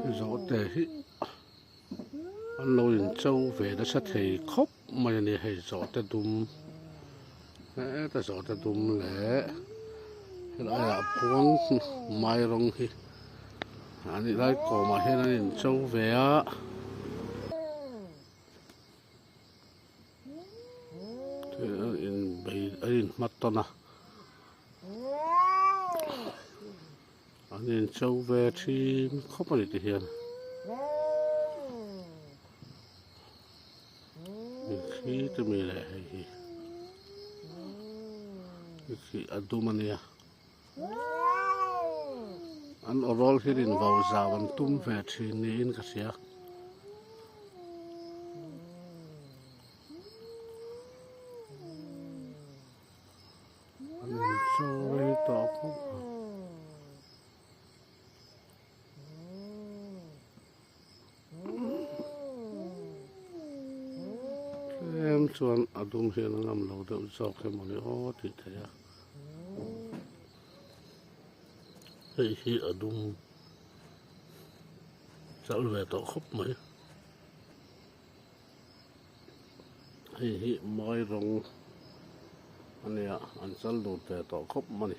gió tệ hi anh lâu in châu về đã sát thầy khóc mà này hay gió tệ đùm lẽ ta gió tệ đùm lẽ lại là buông mai rong hi anh lại có mà hiện anh in châu về á thế in bay in mắt to na anh in châu về thì khóc mà thì hiện khi tôi mới lại khi adumania an orol hirin vào zawan tum ve thin ni in ka sia an sorry to em chuan adum hian ngam lo deuh zawk emawni o ti theia hei hi adum chal ve to khop mai hei hi mai rong ania an chal lut ve to khop mani